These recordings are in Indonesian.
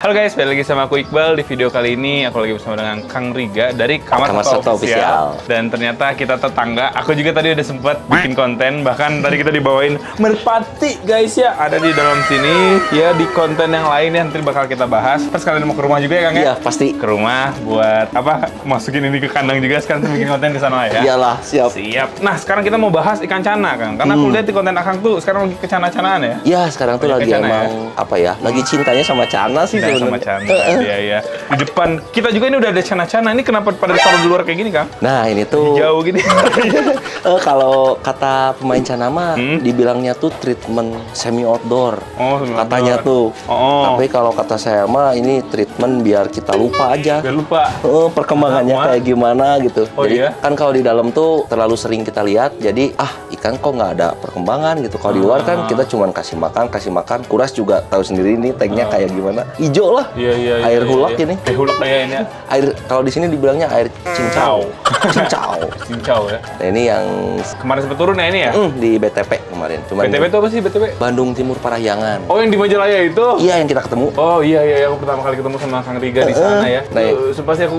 Halo guys, balik lagi sama aku Iqbal. Di video kali ini aku lagi bersama dengan Kang Riga dari Kamar Satu Official. Dan ternyata kita tetangga. Aku juga tadi udah sempat bikin konten. Bahkan tadi kita dibawain merpati guys ya. Ada di dalam sini ya, di konten yang lain ya, nanti bakal kita bahas. Terus kalian mau ke rumah juga ya Kang ya? Iya pasti. Ke rumah buat apa? Masukin ini ke kandang juga. Sekarang bikin konten di sana ya. Iyalah, siap. Siap. Nah sekarang kita mau bahas ikan cana Kang. Karena aku lihat di konten Akang tuh sekarang lagi kecana-canaan ya. Iya sekarang tuh lagi cana, emang apa ya? Lagi cintanya sama cana sih sebenarnya. Sama cana. Iya iya. Di depan kita juga ini udah ada cana-cana. Ini kenapa pada taruh di luar kayak gini Kang? Nah ini tuh Jauh gini. kalau kata pemain cana mah dibilangnya tuh treatment semi outdoor. Oh, semi katanya outdoor. tuh. Oh. Tapi kalau kata saya mah ini treatment biar kita lupa aja. Biar lupa. Perkembangannya kayak gimana gitu. Oh, jadi iya? kan kalau di dalam tuh terlalu sering kita lihat, jadi ikan kok nggak ada perkembangan gitu. Kalau di luar kan kita cuman kasih makan. Kuras juga tahu sendiri nih tanknya kayak gimana. Ijo lah. Iya. Air hulak ini. Air hulak kayak ini ya. Air kalau di sini dibilangnya air cincau. Cincau ya. Nah ini yang Kemarin sempat turun ya ini ya? di BTP kemarin. Cuman BTP itu apa sih BTP? Bandung Timur Parahyangan. Oh yang di Majalaya itu? Iya yang kita ketemu. Oh iya aku pertama kali ketemu sama Kang Riga di sana ya. Nah, Sumpah sih aku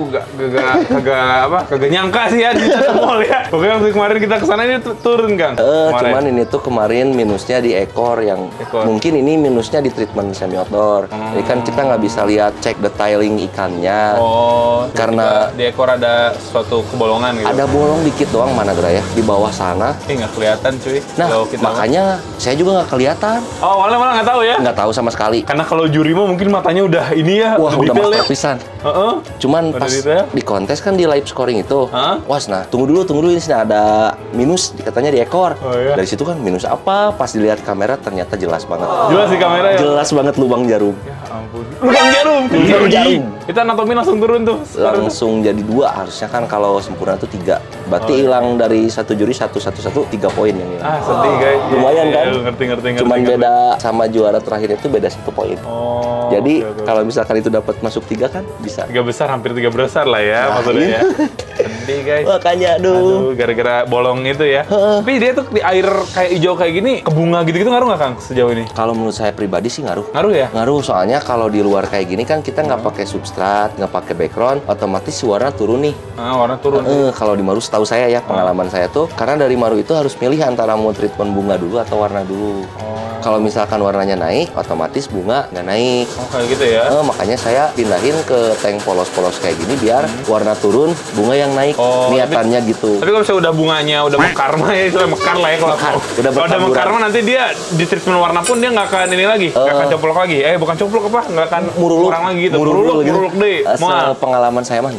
kagak nyangka sih ya di sana mall ya. Pokoknya waktu kemarin kita kesana ini turun Kang. Cuman ini tuh kemarin minusnya di ekor yang mungkin ini minusnya di treatment semi outdoor. Jadi kan kita nggak bisa lihat cek detailing ikannya. Oh, karena di ekor ada suatu kebolongan gitu. ada bolong dikit doang mana Gra ya di bawah sana. Nggak kelihatan cuy. Nah makanya saya juga nggak kelihatan. Oh awalnya malah nggak tahu ya? Nggak tahu sama sekali. Karena kalau juri mah mungkin matanya udah ini ya. Wah udah detail master pisan. Cuman pas di kontes kan di live scoring itu, tunggu dulu ini sini ada minus katanya di ekor. Dari situ kan minus apa? Pas dilihat kamera ternyata jelas banget. Jelas di kamera ya? Jelas banget lubang jarum. Ya ampun. Lubang jarum. Itu anatomi langsung turun tuh. Langsung jadi 2 harusnya kan kalau sempurna tuh 3. Berarti hilang dari satu juri 3 poin yang hilang. Sedih guys. Lumayan kan? Ngerti. Cuman beda sama juara terakhir itu beda 1 poin. Jadi kalau misalkan itu dapat masuk 3 kan bisa. 3 besar hampir 3 besar lah ya maksudnya ya. Sedih guys. Makanya aduh gara-gara bolong itu ya. Tapi dia tuh di air kayak hijau kayak gini, ke bunga gitu-gitu ngaruh nggak Kang sejauh ini? Kalau menurut saya pribadi sih ngaruh. Ngaruh ya? Ngaruh soalnya kalau di luar kayak gini kan kita nggak pakai substrat, nggak pakai background, otomatis warna turun nih. Warna turun. Kalau di Maru setahu saya ya pengalaman saya tuh, karena dari Maru itu harus milih antara mau treatment bunga dulu atau warna dulu. Kalau misalkan warnanya naik, otomatis bunga nggak naik. Kayak gitu ya? Makanya saya pindahin ke tank polos-polos kayak gini biar warna turun, bunga yang naik. Niatannya gitu. Tapi kalau misalnya udah bunganya udah mekar mah ya, itu mekar lah ya kalau udah mekar mah nanti dia di treatment warna pun dia nggak akan ini lagi, nggak akan coplok lagi. Bukan coplok apa? Nggak akan kurang lagi gitu. Muruluk deh. Pengalaman saya mah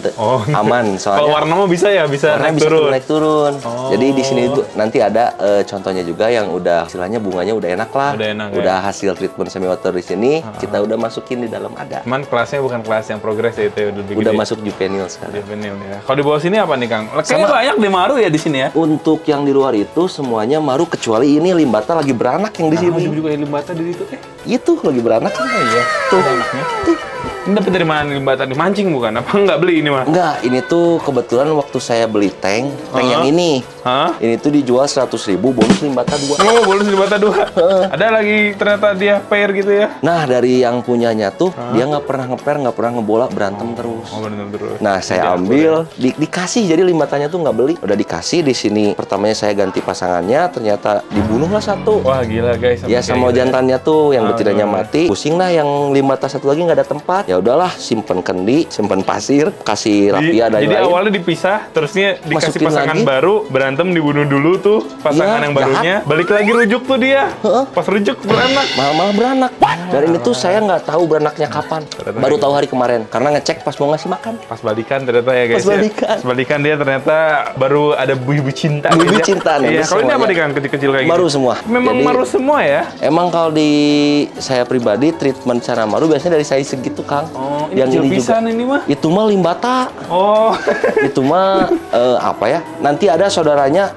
aman soalnya. Kalau warna mah bisa naik turun. Jadi di sini itu nanti ada contohnya juga yang udah istilahnya bunganya udah enak lah. Udah hasil treatment semi water di sini, kita udah masukin di dalam ada. Cuman kelasnya bukan kelas yang progres ya itu udah masuk juvenil sekarang. Juvenil ya. Kalau di bawah sini apa nih Kang? Kayaknya banyak di Maru ya di sini ya. Untuk yang di luar itu semuanya Maru kecuali ini limbata lagi beranak yang di sini. Juga limbata di situ Itu lagi beranak kan? Iya. Tuh. Ini dapat dari mana limbata? Dimancing bukan? Apa nggak beli ini mah? Enggak, ini tuh kebetulan waktu saya beli tank yang ini. Ini tuh dijual 100.000 bonus limbata 2. Oh, bonus limbata 2. Ada lagi ternyata dia pair gitu ya. Nah, dari yang punyanya tuh dia nggak pernah ngeper, nggak pernah ngebola, berantem terus. Berantem terus. Nah, saya ambil, dikasih jadi limbatanya tuh nggak beli. Udah dikasih di sini. Pertamanya saya ganti pasangannya, ternyata dibunuhlah 1. Wah, gila guys. Ya sama jantannya tuh yang betinanya mati. Pusing lah yang limbata 1 lagi nggak ada tempat. Ya udahlah, simpen kendi, simpen pasir, kasih rapia dan lain-lain. Jadi awalnya dipisah, terusnya dikasih pasangan lagi. Baru, berantem dibunuh dulu tuh pasangan yang barunya. Balik lagi rujuk tuh dia. Pas rujuk beranak. Malah beranak. Dan ini tuh saya nggak tahu beranaknya kapan. Baru tahu hari kemarin karena ngecek pas mau ngasih makan. Pas balikan ternyata ya guys. Pas balikan dia ternyata baru ada buih-buih cinta. Buih-buih cinta. Iya. Kalau ini apa nih Kang kecil-kecil kayak gitu? Maru semua. Memang jadi, maru semua ya? Emang kalau di saya pribadi treatment cara maru biasanya dari size segitu Kang. Ini yang ini juga. Ini mah? Itu mah limbata. Itu mah apa ya? Nanti ada saudaranya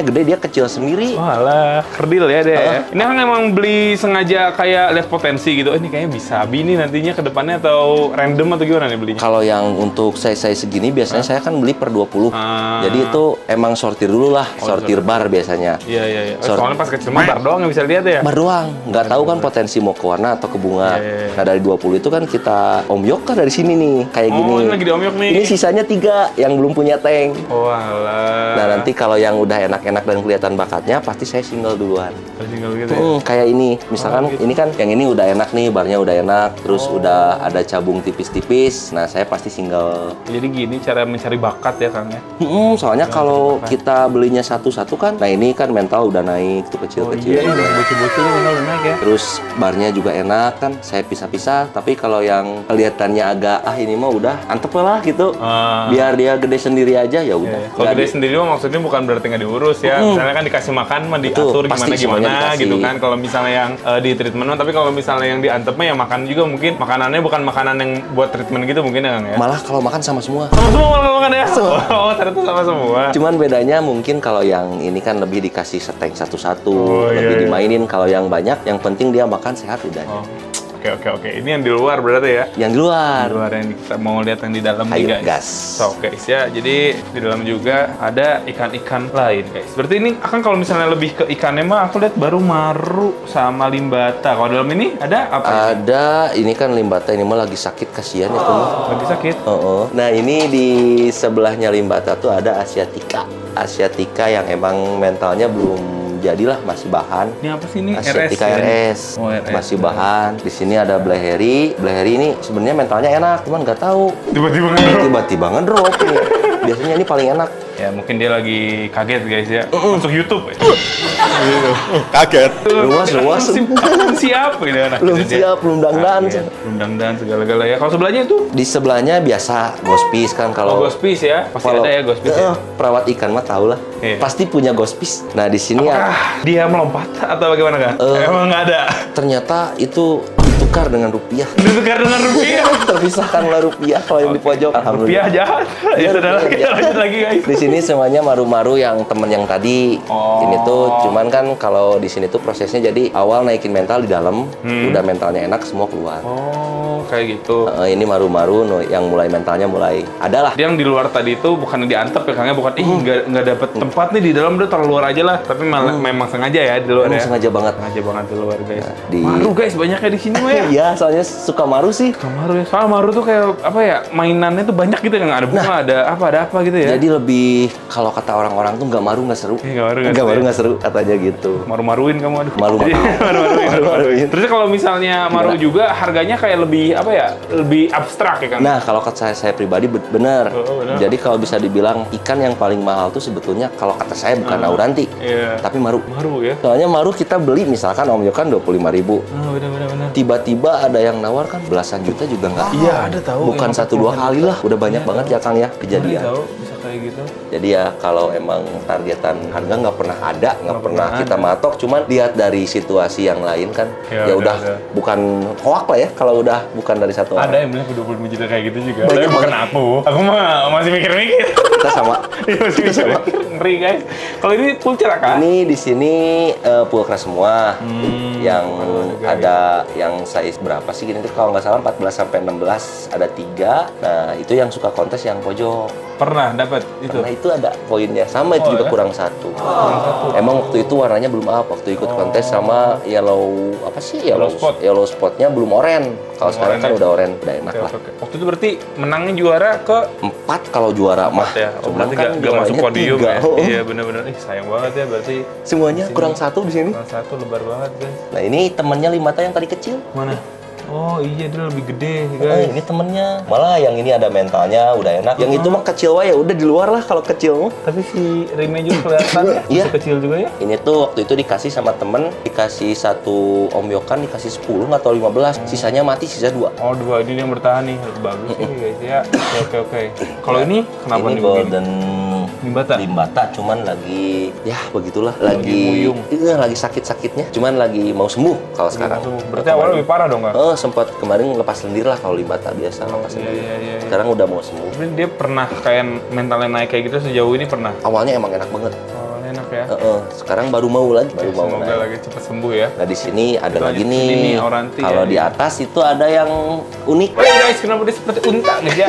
gede dia kecil sendiri. Walah, kerdil ya deh. Ini kan emang beli sengaja kayak lihat potensi gitu. Ini kayaknya bisa ini nantinya ke depannya atau random atau gimana nih belinya? Kalau yang untuk size segini biasanya saya kan beli per 20. Jadi itu emang sortir dulu lah, sortir bar biasanya. Iya. Soalnya pas kecil mah bar doang nggak bisa lihat ya? Bar doang, nggak tahu kan potensi mau ke warna atau ke bunga. Nah dari 20 itu kan kita omyok kan dari sini nih, kayak gini. Ini lagi di omyok nih. Ini sisanya 3 yang belum punya tank. Oh alah. Nah nanti kalau yang udah enak-enak dan kelihatan bakatnya, pasti saya single duluan. Single gitu ya? Kayak ini, misalkan gitu. ini kan yang ini udah enak nih, barnya udah enak, terus udah ada cabung tipis-tipis. Nah saya pasti single. Jadi gini cara mencari bakat ya Kang ya? Soalnya kalau kita belinya satu-satu kan, nah ini kan mental udah naik tuh kecil-kecil. Iya, bocil-bocilnya mental udah naik ya. Terus barnya juga enak kan, saya pisah-pisah. Tapi kalau yang kelihatannya agak ini mah udah antep lah gitu. Biar dia gede sendiri aja ya udah. Kalau gede sendiri mah maksudnya bukan berarti nggak diurus ya. Misalnya kan dikasih makan mah diatur gimana gitu kan. Kalau misalnya yang di treatment, tapi kalau misalnya yang diantep mah ya makan juga mungkin makanannya bukan makanan yang buat treatment gitu mungkin ya Kang ya. Malah kalau makan sama semua. Sama semua kalau makan ya. Oh ternyata sama semua. Cuman bedanya mungkin kalau yang ini kan lebih dikasih seteng satu-satu, lebih dimainin. Kalau yang banyak, yang penting dia makan sehat lidahnya. Oke. Ini yang di luar berarti ya? Yang di luar. Di luar yang kita mau lihat yang di dalam nih guys. Gas. So guys ya, jadi di dalam juga ada ikan-ikan lain guys. Berarti ini akan kalau misalnya lebih ke ikannya mah aku lihat baru maru sama limbata. Kalau dalam ini ada apa? Ada, ini kan limbata ini mah lagi sakit, kasihan itu mah. Lagi sakit? Nah ini di sebelahnya limbata tuh ada asiatica. Asiatica yang emang mentalnya belum jadilah, masih bahan. Ini apa sih ini? Asiatica RS. Oh, RS. Masih bahan. Di sini ada Blaheri. Blaheri ini sebenarnya mentalnya enak, cuman nggak tahu. Tiba-tiba ngedrop nih. Biasanya ini paling enak. Ya mungkin dia lagi kaget guys ya. Masuk YouTube ya. Kaget. Luas. Siap gitu anak. Belum siap, belum dangdan. Belum dangdan segala-gala ya. Kalau sebelahnya itu? Di sebelahnya biasa gospis kan kalau. Ghost piece ya. Pasti ada ya ghost piece ya. Perawat ikan mah tau lah. Iya. Pasti punya ghost piece. Nah di sini dia melompat atau bagaimana kan? Emang nggak ada. Ternyata itu ditukar dengan rupiah. Ditukar dengan rupiah. Terpisahkanlah rupiah kalau yang di pojok. Rupiah jahat. Ya sudah lagi, lanjut lagi guys. Di sini semuanya maru-maru yang temen yang tadi. Ini tuh cuman kan kalau di sini tuh prosesnya jadi awal naikin mental di dalam, udah mentalnya enak semua keluar. Oh, kayak gitu. Ini maru-maru yang mulai mentalnya mulai adalah. Dia yang di luar tadi itu bukan diantep ya Kang, bukan nggak dapet tempat nih di dalam, udah taruh luar aja lah. Tapi memang sengaja ya di luar ya. Sengaja banget. Sengaja banget di luar guys. Nah, maru guys banyaknya di sini mah ya. Iya, soalnya suka maru sih. Suka maru ya. Soal maru tuh kayak apa ya? Mainannya tuh banyak gitu kan, ada bunga, ada apa gitu ya. Jadi lebih kalau kata orang-orang tuh nggak maru nggak seru. Nggak maru nggak seru katanya gitu. Maru-maruin kamu aduh. Maru-maruin. Terus kalau misalnya maru juga harganya kayak lebih apa ya? Lebih abstrak ya kan? Nah, kalau kata saya pribadi bener. Jadi kalau bisa dibilang ikan yang paling mahal tuh sebetulnya kalau kata saya bukan auranti, tapi maru. Maru ya. Soalnya maru kita beli misalkan omyok kan 25.000. Benar. Tiba-tiba ada yang nawar kan belasan juta juga nggak. Iya, ada tahu. Bukan 1-2 kali lah, udah banyak banget ya Kang ya kejadian. Tahu bisa kayak gitu. Jadi ya kalau emang targetan harga nggak pernah ada, nggak pernah kita matok, cuman lihat dari situasi yang lain kan, ya udah bukan hoak lah ya kalau udah bukan dari satu orang. Ada yang bilang 25 juta kayak gitu juga. Tapi bukan aku mah masih mikir-mikir. Kita sama. Masih mikir. Ngeri guys. Kalau ini full ceraka? Ini di sini full keras semua. Yang ada yang size berapa sih gini tuh kalau nggak salah 14 sampai 16 ada 3. Nah, itu yang suka kontes yang pojok. Pernah dapat itu. Nah, itu ada poinnya. Sama itu juga kurang satu. Emang waktu itu warnanya belum up. Waktu ikut kontes sama yellow apa sih? Yellow spotnya belum oranye. Kalau sekarang kan udah oranye, udah enak lah. Waktu itu berarti menangnya juara ke 4 kalau juara mah. Ya. Cuman kan nggak masuk podium 3. Ya. Iya benar-benar. Sayang banget ya berarti. Semuanya kurang satu di sini. Kurang satu lebar banget guys. Nah ini temennya Limata yang tadi kecil. Mana? Oh iya dia lebih gede guys. Ini temennya. Malah yang ini ada mentalnya udah enak. Yang itu mah kecil ya udah di luar lah kalau kecil mah. Tapi si Rime juga kelihatan ya. Iya. Kecil juga ya. Ini tuh waktu itu dikasih sama temen, dikasih 1 omyokan, dikasih 10 atau 15. Sisanya mati, sisa 2. Oh 2 ini yang bertahan nih. Bagus sih guys ya. Oke. Kalau ini kenapa ini nih golden limbata cuman lagi ya begitulah lagi lagi sakit-sakitnya cuman lagi mau sembuh kalau sekarang. Berarti awalnya lebih parah dong Kang? Sempat kemarin lepas lendir lah kalau limbata biasa lepas lendir. Sekarang udah mau sembuh. Tapi dia pernah kayak mentalnya naik kayak gitu sejauh ini pernah? Awalnya emang enak banget. Awalnya enak ya. Sekarang baru mau lagi semoga naik. Lagi cepat sembuh ya. Nah di sini ada lagi nih kalau di atas itu ada yang unik. Guys kenapa dia seperti unta guys ya?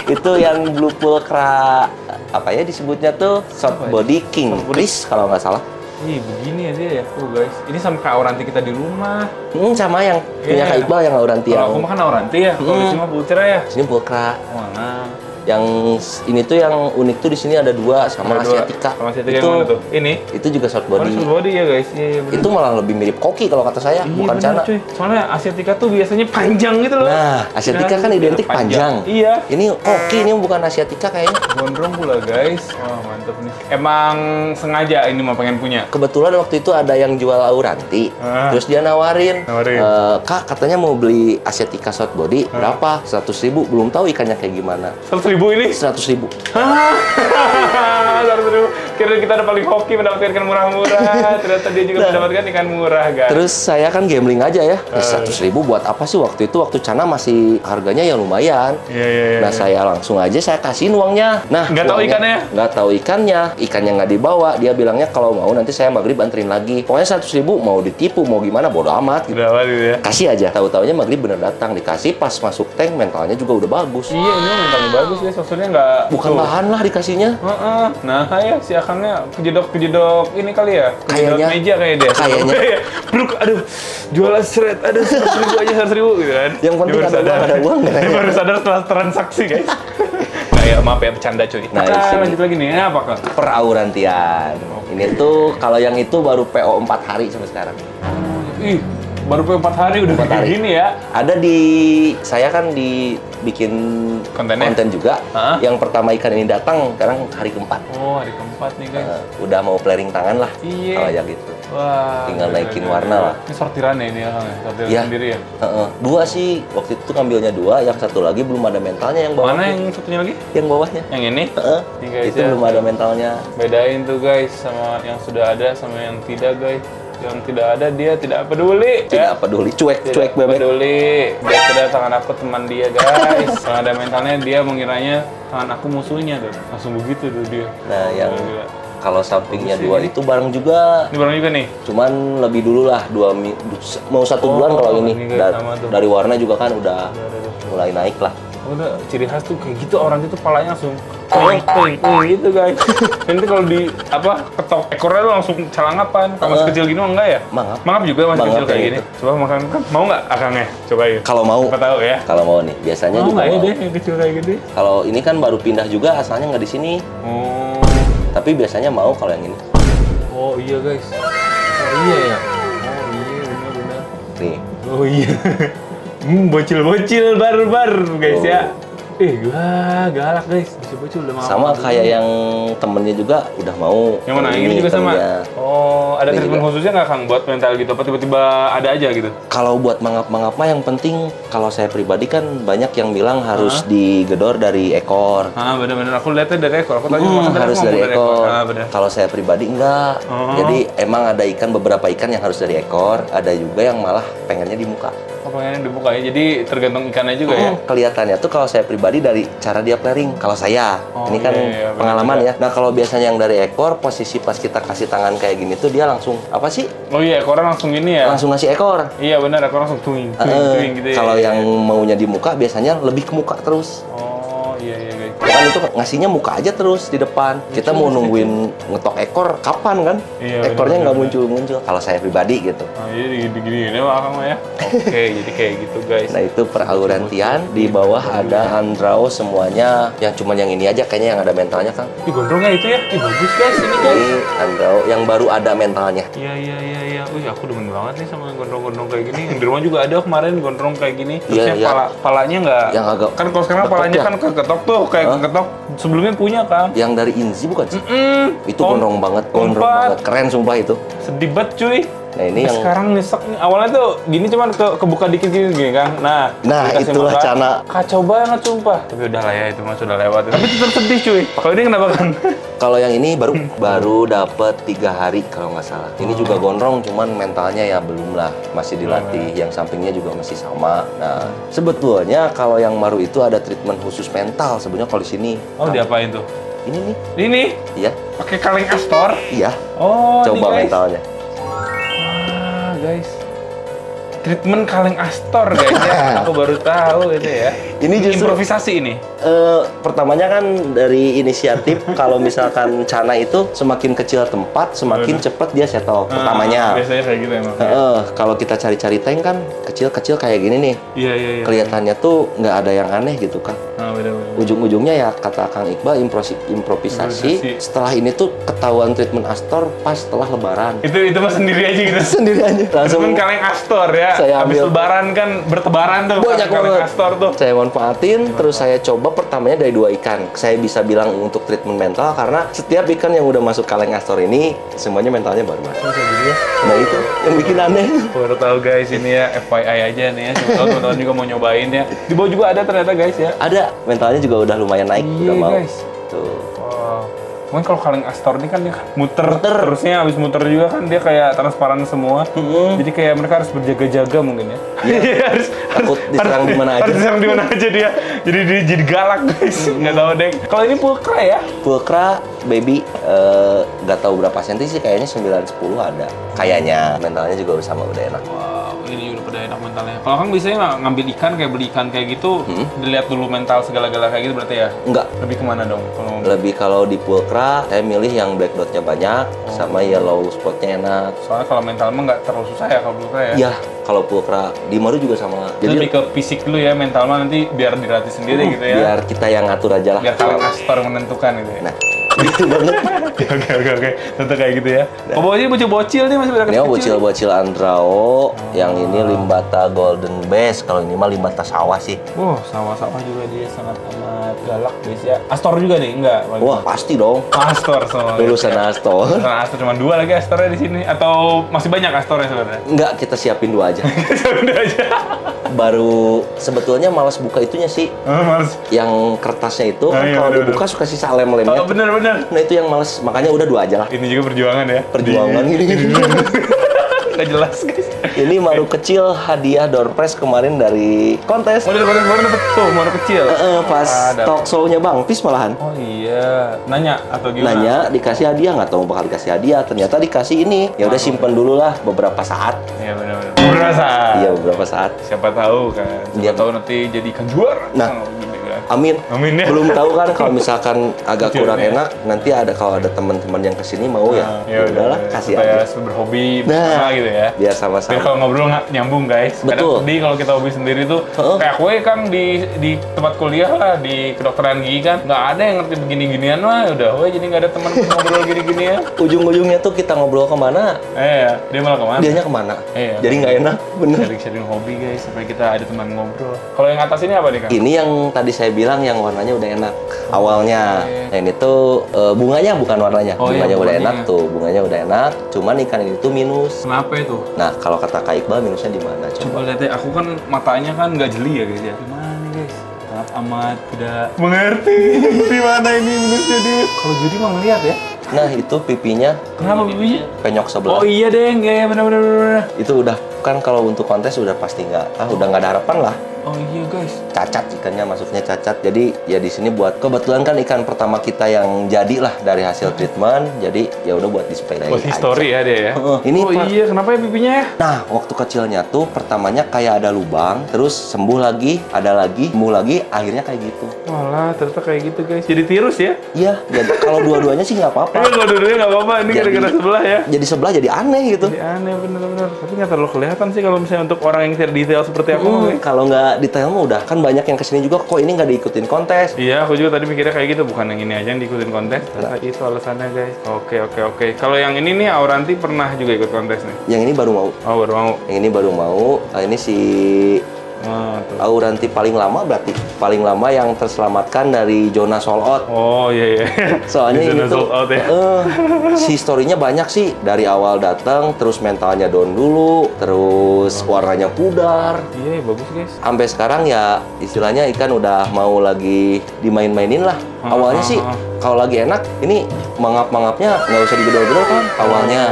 Itu yang blue pulcra apa ya disebutnya tuh short body king Chris kalau nggak salah. Ih, begini ya dia ya. Tuh guys, ini sama kayak Auranti kita di rumah. Sama yang punya Kak Iqbal yang Auranti. Kalau aku mah kan Auranti ya, kalau di sini mah Pulcra ya. Sini Pulcra. Wah. Yang ini tuh yang unik tuh di sini ada 2 sama Asiatica. Sama Asiatica yang mana tuh? Ini? Itu juga short body. Short body ya guys. Iya, itu malah lebih mirip koki kalau kata saya, bukan cana. Cuy. Soalnya Asiatica tuh biasanya panjang gitu loh. Nah, Asiatica kan identik panjang. Iya. Ini koki, ini bukan Asiatica kayaknya. Gondrong pula guys. Wah, mantap nih. Emang sengaja ini mau pengen punya? Kebetulan waktu itu ada yang jual Auranti. Terus dia nawarin. Kak, katanya mau beli Asiatica short body, berapa? 100.000, belum tahu ikannya kayak gimana. 100.000 ini? 100.000. 100.000. Kira kita ada paling hoki mendapatkan ikan murah-murah. Ternyata dia juga mendapatkan ikan murah, guys. Terus saya kan gambling aja ya. 100.000 buat apa sih waktu itu? Waktu Cana masih harganya ya lumayan. Nah, saya langsung aja saya kasihin uangnya. Nah, nggak tahu ikannya? Nggak tahu ikannya. Ikannya nggak dibawa. Dia bilangnya kalau mau nanti saya maghrib anterin lagi. Pokoknya 100.000 mau ditipu, mau gimana, bodo amat. Gitu. Ya. Kasih aja. Tahu-taunya maghrib bener datang. Dikasih pas masuk tank, mentalnya juga udah bagus. Iya, ini mentalnya bagus ya. Maksudnya nggak... Bukan bahan lah dikasihnya. Nah, ya si akangnya kejedok ini kali ya. Kayaknya meja kayak dia. Kayaknya. Bruk, aduh, jualan shred, aduh 100.000 aja 100.000 gitu kan. Yang penting ada uang. Dia baru sadar setelah transaksi guys. Nah ya maaf ya bercanda cuy. Nah, lanjut lagi nih, apa Kak? Peraurantian. Ini tuh kalau yang itu baru PO 4 hari sampai sekarang. Ih, baru PO 4 hari udah kayak gini ya. Ada saya kan bikin konten juga. Yang pertama ikan ini datang, sekarang hari keempat. Oh, hari keempat nih guys. Udah mau flaring tangan lah. Iya. Kalau yang gitu. Wah. Tinggal naikin warna lah. Ini sortiran ya ini ya, sortiran sendiri ya? 2 sih, waktu itu ngambilnya 2, yang satu lagi belum ada mentalnya yang bawah. Mana yang satunya lagi? Yang bawahnya. Yang ini? Ini guys, itu belum ada mentalnya. Bedain tuh guys, sama yang sudah ada sama yang tidak guys. Yang tidak ada dia tidak peduli. Tidak peduli, cuek bebek. Peduli. Dia kira tangan aku teman dia guys. Kalau ada mentalnya dia mengiranya tangan aku musuhnya tuh. Langsung begitu tuh dia. Nah, yang kalau sampingnya 2 itu bareng juga. Ini bareng juga nih? Cuman lebih dulu lah, mau 1 bulan kalau ini. Dari warna juga kan udah mulai naik lah. Udah, ciri khas tuh kayak gitu, orang itu palanya langsung gitu guys. Nanti kalau ketok ekornya lu langsung calangapan. Kalau masih kecil gini mah enggak ya? Mangap juga masih kecil kayak gini. Coba makan kan, mau nggak akangnya? Cobain. Kalau mau. Siapa tahu ya. Kalau mau nih, biasanya juga mau. mau. Deh, yang kecil kayak gini. Kalau ini kan baru pindah juga, asalnya nggak di sini. Tapi biasanya mau kalau yang ini. Oh iya guys. Oh iya ya. Oh iya benar. Nih. Oh iya. Bocil-bocil barbar guys ya. Wah, galak guys. Bocil-bocil udah mau. Sama kayak yang temennya juga udah mau. Yang mana? Ini juga sama? Oh, ada treatment khususnya nggak Kang buat mental gitu? Apa tiba-tiba ada aja gitu? Kalau buat mangap-mangap mah yang penting, kalau saya pribadi kan banyak yang bilang harus digedor dari ekor. Bener-bener. Aku lihatnya dari ekor. Aku tadi harus dari ekor. Kalau saya pribadi enggak. Jadi emang ada beberapa ikan yang harus dari ekor. Ada juga yang malah pengennya di muka. Pengennya dibuka ya, jadi tergantung ikannya juga ya? Kelihatannya tuh kalau saya pribadi dari cara dia flaring. Kalau saya, ini kan pengalaman ya. Nah kalau biasanya yang dari ekor, posisi pas kita kasih tangan kayak gini tuh dia langsung, apa sih? Oh iya, ekornya langsung gini ya? Langsung ngasih ekor. Iya benar, ekor langsung tuing gitu ya. Kalau yang maunya di muka, biasanya lebih ke muka terus. Oh iya guys. Kan itu ngasihnya muka aja terus di depan. Kita mau nungguin ngetok ekor, kapan kan? Ekornya nggak muncul-muncul. Kalau saya pribadi gitu. Oh iya gini-gini Akang ya. Oke, jadi kayak gitu guys. Nah itu peraurantian, di bawah ada andrao semuanya. Yang cuman yang ini aja kayaknya yang ada mentalnya Kang. Ih gondrongnya itu ya, bagus guys ini guys. Ini andrao yang baru ada mentalnya. Iya. Wih aku demen banget nih sama gondrong-gondrong kayak gini. Yang di rumah juga ada kemarin gondrong kayak gini. Terusnya palanya nggak. Yang agak. Kan kalau sekarang palanya kan keketok tuh, kayak keketok. Sebelumnya punya Kang. Yang dari Inzi bukan sih? Itu gondrong banget, keren sumpah itu. Sedih banget cuy. Nah ini yang sekarang nyesek nih. Awalnya tuh gini cuman kebuka dikit gini kan. Nah itulah Cana. Kacau banget sumpah. Tapi udah lah ya, itu mah sudah lewat. Tapi tetap sedih cuy. Kalau ini kenapa kan? Kalau yang ini baru dapat 3 hari kalau nggak salah. Ini juga gondrong, cuman mentalnya ya belum lah, masih dilatih. Yang sampingnya juga masih sama. Nah sebetulnya kalau yang baru itu ada treatment khusus mental sebenarnya kalau di sini. Oh diapain tuh? Ini nih. Ini? Iya. Pakai kaleng Astor? Iya. Oh. Coba mentalnya. Guys, treatment kaleng Astor guys ya. Aku baru tahu gitu ya. Ini justru improvisasi ini. Pertamanya kan dari inisiatif kalau misalkan cana itu semakin kecil tempat, semakin cepat dia settle. Pertamanya. Biasanya kayak gitu emang. Kalau kita cari-cari tank kan kecil-kecil kayak gini nih. Iya. Kelihatannya tuh nggak ada yang aneh gitu kan. Bener. Ujung-ujungnya ya kata Kang Iqbal improvisasi. Setelah ini tuh ketahuan treatment Astor pas setelah Lebaran. Itu mah sendiri aja gitu. Sendiri aja. Langsung treatment kaleng Astor ya. Habis Lebaran kan bertebaran tuh. Banyak kaleng Astor tuh. Saya manfaatin, terus saya coba pertamanya dari 2 ikan. Saya bisa bilang untuk treatment mental karena setiap ikan yang udah masuk kaleng Astor ini semuanya mentalnya baru masuk. Nah itu yang bikin aneh. Baru tahu guys, ini ya FYI aja nih ya. Siapa tahu teman-teman juga mau nyobain ya. Di bawah juga ada ternyata guys ya. Ada, mentalnya juga udah lumayan naik, udah mau. Guys. Tuh. Wow. Mungkin kalau kaleng Astor ini kan dia muter. Terusnya habis muter juga kan dia kayak transparan semua. Jadi kayak mereka harus berjaga-jaga mungkin ya. Iya. Takut diserang di mana aja. Harus diserang di mana aja dia. Jadi galak guys. Nggak tahu deh. Kalau ini pulkra ya? Pulkra baby nggak tahu berapa senti sih, kayaknya 9-10 ada. Kayaknya mentalnya juga sama udah enak. Wow, ini udah pada enak mentalnya. Kalau Kang biasanya ngambil ikan kayak beli ikan kayak gitu, dilihat dulu mental segala-gala kayak gitu berarti ya? Enggak. Lebih kemana dong? Lebih kalau di pulkra, saya milih yang black dotnya banyak, sama yellow spotnya enak. Soalnya kalau mental mah nggak terlalu susah ya kalau pulkra ya? Iya, kalau pulkra di Maru juga sama. Jadi lebih ke fisik dulu ya, mental mah nanti biar dilatih sendiri gitu ya? Biar kita yang ngatur aja lah. Biar kaleng Astor menentukan gitu ya? Nah, gitu banget. Oke. Tentu kayak gitu ya. Oh, bawahnya bocil-bocil nih masih pada Ini kecil. bocil-bocil Andrao, yang ini limbata golden bass, kalau ini mah limbata sawah sih. Sawah-sawah juga dia sangat amat galak guys ya. Astor juga nih, enggak? Wah, pasti dong. Astor soalnya. Lulusan Astor. Lulusan Astor cuma 2 lagi Astornya di sini, atau masih banyak Astornya sebenarnya? Enggak, kita siapin 2 aja. Siapin aja. Baru sebetulnya malas buka itunya sih. Males. Yang kertasnya itu kan iya, kalau bener. dibuka suka sisa lem-lemnya. Oh, bener. Nah, itu yang males. Makanya udah 2 aja lah. Ini juga perjuangan ya. Perjuangan ini. Nggak jelas guys. Ini Maru kecil hadiah door prize kemarin dari kontes. Dari kontes kemarin dapet tuh Maru kecil. Pas talk show-nya Bang Pis malahan. Oh iya, nanya atau gimana? Nanya dikasih hadiah, nggak tahu bakal dikasih hadiah. Ternyata dikasih ini. Ya udah simpen dulu lah beberapa saat. Iya benar. Beberapa saat. Iya beberapa saat. Siapa tahu kan. Siapa tahu nanti jadi ikan juara. Nah. Gitu kan. Amin. Ya. Belum tahu kan kalau misalkan agak Kecil, kurang ya. enak, nanti ada kalau ada teman-teman yang kesini mau ya. Ya udahlah kasih supaya aja. berhobi bersama gitu ya. Biar sama-sama. Biar kalau ngobrol nggak nyambung guys. Betul. Kadang sedih kalau kita hobi sendiri tuh. Kayak gue kan di tempat kuliah lah di kedokteran gigi kan nggak ada yang ngerti begini-ginian mah. Udah, jadi nggak ada teman ngobrol gini-ginian. Ujung-ujungnya tuh kita ngobrol kemana? Dia malah kemana? Dianya kemana? Iya. Jadi nggak enak, bener. Sharing hobi guys supaya kita ada teman ngobrol. Kalau yang atas ini apa nih Kang? Ini yang tadi saya bilang yang warnanya udah enak awalnya. Nah ini tuh bunganya bukan warnanya. Bunganya udah enak tuh, bunganya udah enak. Cuman ikan ini tuh minus. Kenapa itu? Nah kalau kata Kak Iqbal minusnya di mana? Coba lihat ya, aku kan matanya kan nggak jeli ya guys ya. Gimana nih guys? Sangat amat tidak mengerti di mana ini minusnya dia. Kalau judi mah ngeliat ya. Nah itu pipinya. Kenapa pipinya? Penyok sebelah. Oh iya deh, ya benar-benar. Itu udah kan kalau untuk kontes udah pasti udah nggak ada harapan lah. Oh iya guys. Cacat ikannya, maksudnya cacat. Jadi ya di sini buat kebetulan kan ikan pertama kita yang jadi lah dari hasil treatment. Jadi ya udah buat display lagi. Buat history ya dia ya. Ini iya, kenapa ya pipinya ya? Nah, waktu kecilnya tuh pertamanya kayak ada lubang, terus sembuh lagi, ada lagi, sembuh lagi, akhirnya kayak gitu. Walah, ternyata kayak gitu guys. Jadi tirus ya? Iya, jadi kalau dua-duanya sih nggak apa-apa. Iya, kalau dua-duanya nggak apa-apa. Ini gara-gara sebelah ya. Jadi sebelah jadi aneh gitu. Jadi aneh bener-bener. Tapi nggak terlalu kelihatan sih kalau misalnya untuk orang yang tidak detail seperti aku. Kalau nggak detail mah udah. Kan banyak yang kesini juga, kok ini nggak diikutin kontes. Iya, aku juga tadi mikirnya kayak gitu. Bukan yang ini aja yang diikutin kontes. Ternyata itu alasannya guys. Oke. Kalau yang ini nih, Auranti pernah juga ikut kontes nih? Yang ini baru mau. Oh, baru mau. Yang ini baru mau. Nah, ini si Auranti paling lama berarti. Paling lama yang terselamatkan dari zona sold out. Oh iya. Soalnya ini tuh ya? si story-nya banyak sih. Dari awal datang, terus mentalnya down dulu, terus warnanya pudar. Iya, bagus guys. Sampai sekarang ya istilahnya ikan udah mau lagi dimain-mainin lah. Awalnya sih kalau lagi enak, ini mangap-mangapnya nggak usah digedor-gedor kan awalnya.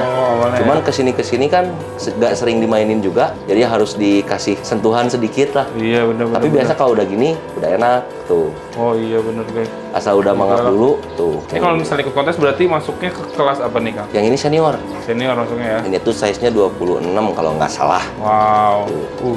Cuman kesini-kesini kan nggak sering dimainin juga, jadi harus dikasih sentuhan sedikit lah. Iya benar. Tapi biasa kalau udah gini, udah enak. tuh. Oh iya bener guys. Asal udah mangap dulu tuh. Ini kalau misalnya ikut kontes berarti masuknya ke kelas apa nih Kang? Yang ini senior. Senior masuknya ya? Ini tuh size-nya 26 kalau nggak salah. Wow.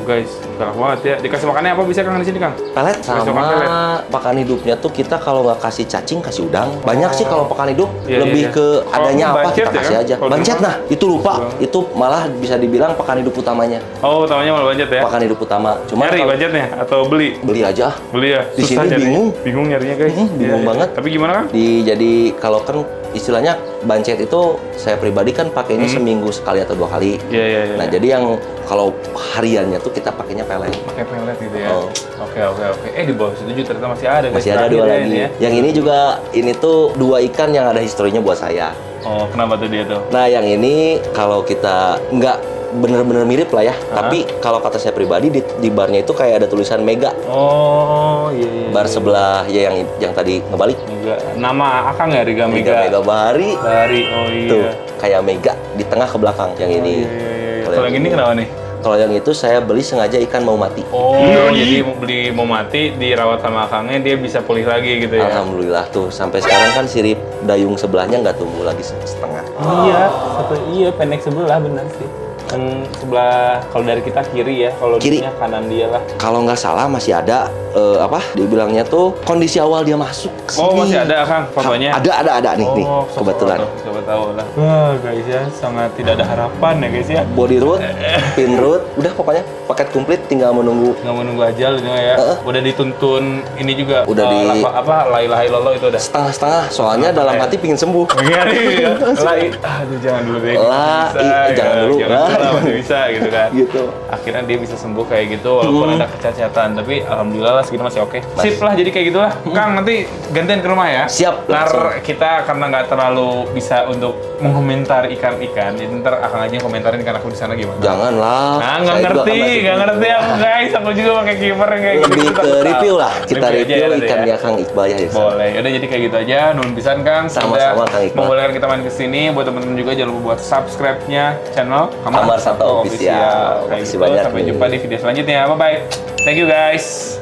Guys, galak banget ya. Dikasih makannya apa bisa Kang di sini Kang? Pelet sama pelet. pakan hidupnya tuh kita kalau nggak kasih cacing kasih udang. Banyak sih kalau pakan hidup Iya, lebih iya. ke adanya Kalau apa bancet kita ya, kasih kan? aja. Kalau Bancet di nah itu lupa. Itu malah bisa dibilang pakan hidup utamanya. Oh, utamanya malah budget ya? Pakan hidup utama. Cuma Nyari budgetnya atau beli? beli aja. Beli ya? Di Susah sini nyarinya. bingung. Bingung nyarinya guys. Bingung Iya, banget. Tapi gimana Kang? Jadi kalau kan istilahnya bancet itu saya pribadi kan pakainya seminggu sekali atau 2 kali. Iya, iya, iya. Nah jadi yang kalau hariannya tuh kita pakainya pelet. Pakai pelet gitu ya? Oh. Oke, oke, oke. Di bawah situ ternyata masih ada guys. Masih ada Terakhir 2 ya lagi. ini ya. Yang ini juga ini tuh 2 ikan yang ada historinya buat saya. Oh, kenapa tuh dia tuh? Nah yang ini kalau kita nggak bener-bener mirip lah ya, tapi kalau kata saya pribadi di barnya itu kayak ada tulisan Mega. Oh, iya, iya. Bar sebelah ya yang tadi ngebalik. Mega. Nama Akang ya Riga Mega? Mega Bahari. Bahari, oh iya. Tuh kayak Mega di tengah ke belakang yang ini. Iya, iya, iya. Kalau yang ini kenapa nih? Kalau yang itu saya beli sengaja ikan mau mati. Oh, jadi beli mau mati, dirawat sama akangnya, dia bisa pulih lagi gitu ya? Alhamdulillah tuh sampai sekarang kan sirip dayung sebelahnya nggak tumbuh lagi setengah. Iya, pendek sebelah benar sih. Yang sebelah, kalau dari kita kiri ya, kalau Kiri. dia kanan dia lah. Kalau nggak salah masih ada apa? Dibilangnya tuh kondisi awal dia masuk ke sini. Oh, masih ada Kang fotonya? Ada nih nih Oh, kebetulan. Coba tahu lah. Wah guys ya, sangat tidak ada harapan ya guys ya. Body root, pin root, udah pokoknya paket komplit tinggal menunggu. Nggak menunggu ajal gitu ya. Udah dituntun ini juga. Udah La ilaha illallah itu udah. Setengah-setengah, soalnya dalam hati pingin sembuh. Iya nih, ya. Aduh jangan dulu deh. Jangan dulu. Masih bisa gitu kan. Gitu. Akhirnya dia bisa sembuh kayak gitu walaupun ada kecacatan, tapi alhamdulillah lah segitu masih oke. Sip lah, jadi kayak gitulah. Kang nanti gantian ke rumah ya. Siap. Ntar kita karena nggak terlalu bisa untuk mengomentar ikan-ikan, jadi ntar akan aja komentarin ikan aku di sana gimana. Janganlah. Nah, nggak Saya juga ngerti kan masih- aku guys. Aku juga pakai kiper yang kayak Lebih gitu. ke review lah. Kita Review aja review ya, nanti ikannya ya. Kang Iqbal ya. Boleh, udah jadi kayak gitu aja. Nuhun pisan Kang, Sama-sama, Kang Iqbal. membolehkan kita main kesini. Buat teman-teman juga jangan lupa buat subscribe-nya channel Kamar Satu Official. Kayak Makasih gitu. banyak Sampai nih. jumpa di video selanjutnya. Bye bye. Thank you guys.